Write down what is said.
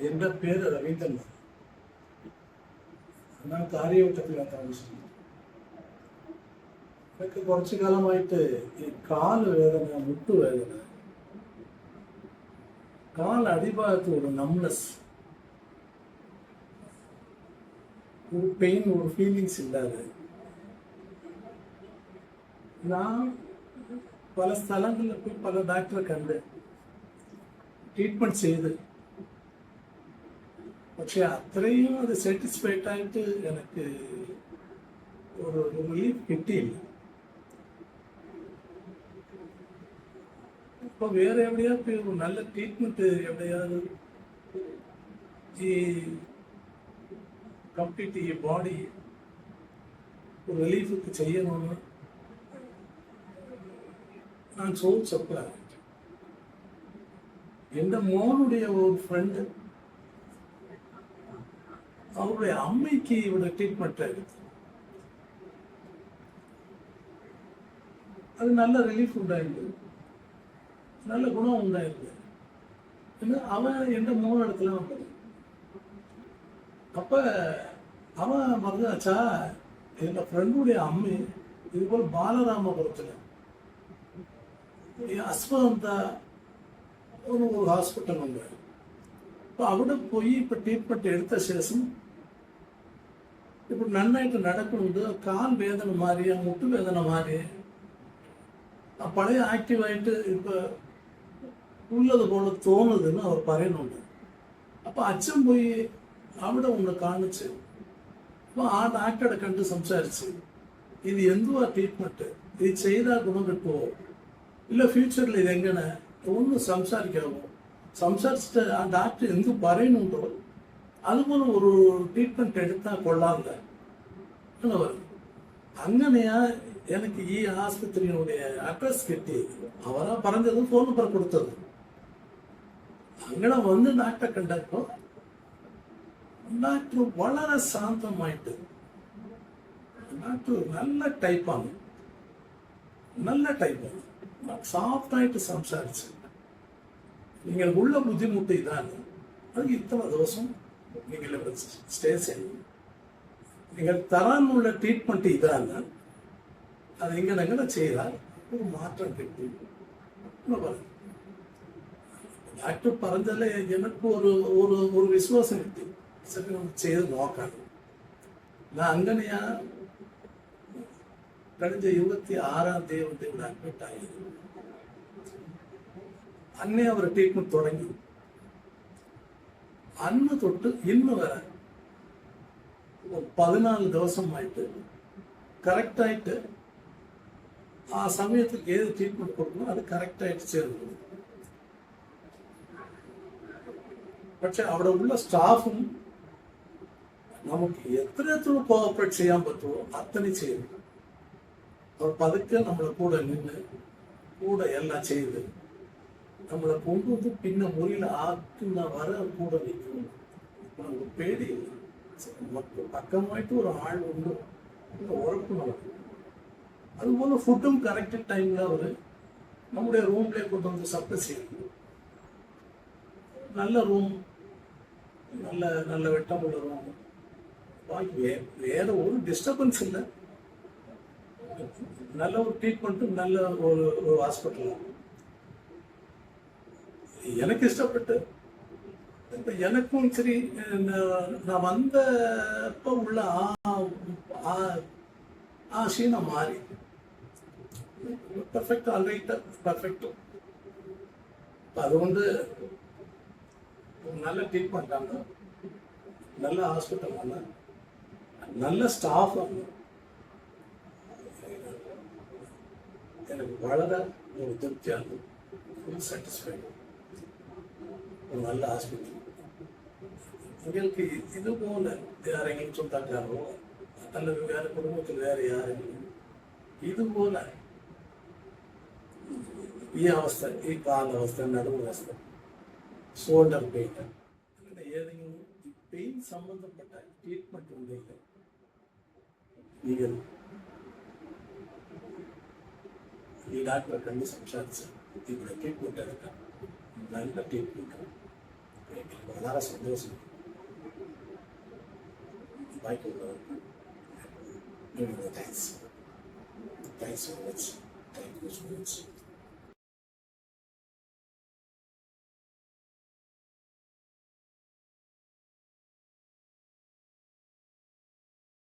എൻ്റെ പേര് രവീന്ദ്രൻ. ഞാൻ കാര്യവട്ടത്തിലാണ് താമസിക്കുന്നത്. ഇതൊക്കെ കുറച്ചു കാലമായിട്ട് ഈ കാല് വേദന, മുട്ടുവേദന, അടിഭാഗത്ത് ഒരു നംനെസ്, ഒരു പെയിൻ, ഒരു ഫീലിങ്സ് ഇല്ലാതെ ഞാൻ പല സ്ഥലങ്ങളിൽ പോയി പല ഡോക്ടറെ കണ്ട് ട്രീറ്റ്മെന്റ് ചെയ്ത്, പക്ഷെ അത്രയും അത് സാറ്റിസ്ഫൈഡ് ആയിട്ട് എനിക്ക് ഒരു റിലീഫ് കിട്ടിയില്ല. ഇപ്പൊ വേറെ എവിടെയാ നല്ല ട്രീറ്റ്മെന്റ് എവിടെയാவது ഈ കംപ്ലീറ്റ് ഈ ബോഡി റിലീഫ് ചെയ്യണമെന്ന് ഞാൻ ചോദിച്ചപ്പോഴാണ് എൻ്റെ മോനുடைய ഒരു ഫ്രണ്ട് അവരുടെ അമ്മയ്ക്ക് ഇവിടെ ട്രീറ്റ്മെന്റ് ആയിരുന്നു. അത് നല്ല റിലീഫ് ഉണ്ടായിരുന്നു, നല്ല ഗുണം ഉണ്ടായിരുന്നു എന്ന് അവൻ എൻ്റെ മോനിടத்துல വന്നത്. അപ്പൊ അവൻ പറഞ്ഞ അച്ഛാ, എൻ്റെ ഫ്രണ്ടുடைய അമ്മ ഇതുപോലെ ബാലരാമപുരത്തില് ഈ അസ്വന്ത ഒരു ഹോസ്പിറ്റൽ ഉണ്ട്. അപ്പൊ അവിടെ പോയി ഇപ്പൊ ട്രീറ്റ്മെന്റ് എടുത്ത ശേഷം ഇപ്പൊ നന്നായിട്ട് നടക്കുന്നുണ്ട്. കാൽ വേദന മാറിയ, മുട്ടുവേദന മാറിയ, പഴയ ആക്റ്റീവായിട്ട് ഇപ്പൊ ഉള്ളതുപോലെ തോന്നുന്നതെന്ന് അവർ പറയുന്നുണ്ട്. അപ്പൊ അച്ഛൻ പോയി അവിടെ ഒന്ന് കാണിച്ച്, അപ്പൊ ആ ഡോക്ടറെ കണ്ട് സംസാരിച്ച്, ഇത് എന്തുവാ ട്രീറ്റ്മെന്റ്, ഇത് ചെയ്താൽ ഗുണം കിട്ടുമോ, ഇല്ല ഫ്യൂച്ചറിൽ ഇതെങ്ങനെ ഒന്ന് സംസാരിക്കാമോ, സംസാരിച്ചിട്ട് ആ ഡോക്ടർ എന്ത് പറയുന്നുണ്ടോ അതുപോലെ ഒരു ട്രീറ്റ്മെന്റ് എടുത്താൽ കൊള്ളാറില്ല എന്ന് പറഞ്ഞു. അങ്ങനെയാ എനിക്ക് ഈ ആസ്പത്രിയുടെ അഡ്രസ് കിട്ടിയത്. അവരാ പറഞ്ഞത്, ഫോൺ നമ്പർ കൊടുത്തത്. അങ്ങനെ വന്ന് ഡോക്ടറെ കണ്ടപ്പോ ഡോക്ടർ വളരെ ശാന്തമായിട്ട്, ഡോക്ടർ നല്ല ടൈപ്പാണ്, സോഫ്റ്റായിട്ട് സംസാരിച്ച്, നിങ്ങൾക്കുള്ള ബുദ്ധിമുട്ട് ഇതാണ്, അത് ഇത്ര ദിവസം നിങ്ങൾ സ്റ്റേ ചെയ്യും, നിങ്ങൾ തരാനുള്ള ട്രീറ്റ്മെന്റ് ഇതാണ്, അത് ഇങ്ങനെ ചെയ്താൽ ഒരു മാറ്റം കിട്ടും എന്ന് പറഞ്ഞു. ഡോക്ടർ പറഞ്ഞാലേ എനിക്ക് ഒരു വിശ്വാസം കിട്ടി, ചെയ്ത് നോക്കാം. ഞാൻ അങ്ങനെയാ കഴിഞ്ഞ 26-ാം തീയതി ഇവിടെ അഡ്മിറ്റ് ആയത്. അന്നേ അവർ ട്രീറ്റ്മെന്റ് തുടങ്ങി. അന്ന് തൊട്ട് ഇന്ന് വരെ 14 ദിവസമായിട്ട് കറക്റ്റായിട്ട് ആ സമയത്ത് ഏത് ട്രീറ്റ്മെന്റ് കൊടുക്കണം അത് കറക്റ്റായിട്ട് ചേർന്നു. പക്ഷെ അവിടെ ഉള്ള സ്റ്റാഫും നമുക്ക് എത്രത്തോളം കോഓപ്പറേറ്റ് ചെയ്യാൻ പറ്റുമോ അത്രയും ചെയ്തു. അവർ പതുക്കെ നമ്മളെ കൂടെ നിന്ന് കൂടെ എല്ലാം ചെയ്ത് നമ്മളെ കൊണ്ടുവന്ന് പിന്നെ മുറിയിൽ ആക്കുന്ന വരെ കൂടെ നിൽക്കുന്നു. നമുക്ക് പേടിയില്ല, പക്കമായിട്ട് ഒരു ആളുണ്ട്, ഉറപ്പുണ്ടാവും. അതുപോലെ ഫുഡും കറക്റ്റ് ടൈമിൽ അവർ നമ്മുടെ റൂമിലേക്ക് കൊണ്ടുവന്ന് സപ്ലൈ ചെയ്യുന്നു. നല്ല റൂം, നല്ല വെട്ടമുള്ള റൂം, ബാക്കി വേറെ ഒരു ഡിസ്റ്റർബൻസ് ഇല്ല. நல்ல ஒரு ட்ரீட்மெண்ட்டும் நல்ல ஒரு ஹாஸ்பிட்டல். எனக்கு இஷ்டப்பட்டு இப்போ எனக்கும் சரி, நான் வந்தப்போ உள்ள ஆசையை மாறி பெர்ஃபெக்ட், ஆல்ரைட்டாக பெர்ஃபெக்ட். അതുകൊണ്ട് നല്ല ട്രീറ്റ്മെൻറ്റാണ്, നല്ല ഹോസ്പിറ്റലാണ്, നല്ല സ്റ്റാഫാണ്. எனக்கு വളരെ ஒரு திருப்திയാണ്, ഫുൾ സാറ്റിസ്ഫൈഡ്. ഒരു നല്ല ആസ്പത്രി. നിങ്ങൾക്ക് ഇതുപോലെ ആരെങ്കിലും സ്വന്തക്കാരോ അല്ലെങ്കിൽ വേറെ കുടുംബത്തിൽ വേറെ ആരെങ്കിലും ഇതുപോലെ ഈ അവസ്ഥ, ഈ കാലാവസ്ഥ, നടുവസ്ഥ, ഷോൾഡർ പെയിൻ, അങ്ങനെ ഏതെങ്കിലും ഈ പെയിൻ സംബന്ധപ്പെട്ട ട്രീറ്റ്മെന്റ് ഉണ്ടെങ്കിൽ നിങ്ങൾ ഈ ഡോക്ടറെ കണ്ട് സംസാരിച്ച് ഇവിടെ ട്രീറ്റ്മെന്റ് എടുക്കാം. നല്ല ട്രീറ്റ്മെന്റ് വളരെ സന്തോഷം ബാക്കിയുള്ളവർക്ക് thanks so much thank you so much